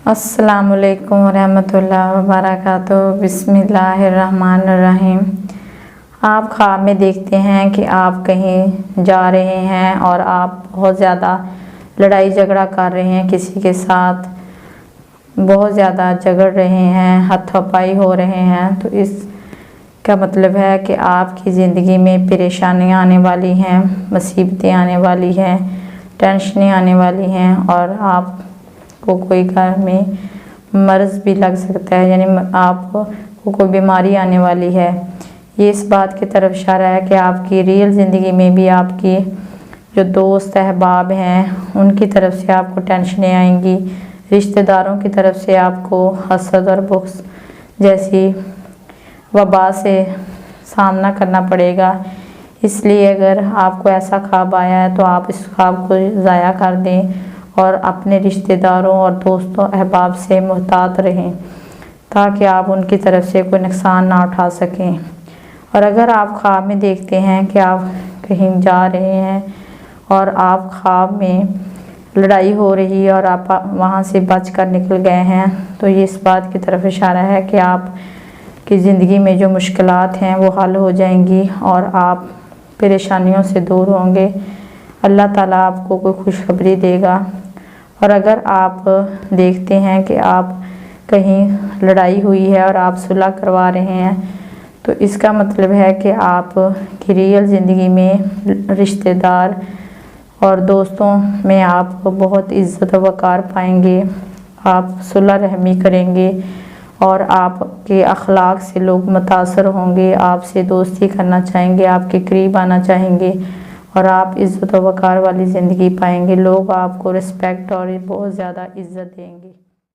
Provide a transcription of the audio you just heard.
अस्सलामु अलैकुम वरहमतुल्लाहि वबरकातुहू। बिस्मिल्लाहिर्रहमानिर्रहीम। आप ख्वाब में देखते हैं कि आप कहीं जा रहे हैं और आप बहुत ज़्यादा लड़ाई झगड़ा कर रहे हैं, किसी के साथ बहुत ज़्यादा झगड़ रहे हैं, हाथापाई हो रहे हैं। तो इसका मतलब है कि आपकी ज़िंदगी में परेशानियां आने वाली हैं, मुसीबतें आने वाली हैं, टेंशनें आने वाली हैं और आपको कोई घर में मर्ज़ भी लग सकता है, यानी आपको कोई बीमारी आने वाली है। ये इस बात की तरफ इशारा है कि आपकी रियल ज़िंदगी में भी आपकी जो दोस्त अहबाब हैं उनकी तरफ से आपको टेंशनें आएंगी, रिश्तेदारों की तरफ से आपको हसद और बुग़्ज़ जैसी वबा से सामना करना पड़ेगा। इसलिए अगर आपको ऐसा ख्वाब आया है तो आप इस ख्वाब को ज़ाया कर दें और अपने रिश्तेदारों और दोस्तों अहबाब से मुहतात रहें ताकि आप उनकी तरफ से कोई नुकसान ना उठा सकें। और अगर आप ख्वाब में देखते हैं कि आप कहीं जा रहे हैं और आप ख्वाब में लड़ाई हो रही है और आप वहाँ से बच कर निकल गए हैं, तो ये इस बात की तरफ इशारा है कि आपकी ज़िंदगी में जो मुश्किलात हैं वो हल हो जाएंगी और आप परेशानियों से दूर होंगे। अल्लाह ताला आपको कोई खुशखबरी देगा। और अगर आप देखते हैं कि आप कहीं लड़ाई हुई है और आप सुलह करवा रहे हैं, तो इसका मतलब है कि आप की रियल ज़िंदगी में रिश्तेदार और दोस्तों में आप बहुत इज़्ज़त वक़ार पाएंगे, आप सुलह रहमी करेंगे और आपके अखलाक से लोग मुतासर होंगे, आपसे दोस्ती करना चाहेंगे, आपके करीब आना चाहेंगे और आप इज़्ज़त वक़ार वाली ज़िंदगी पाएंगे। लोग आपको रिस्पेक्ट और बहुत ज़्यादा इज़्ज़त देंगे।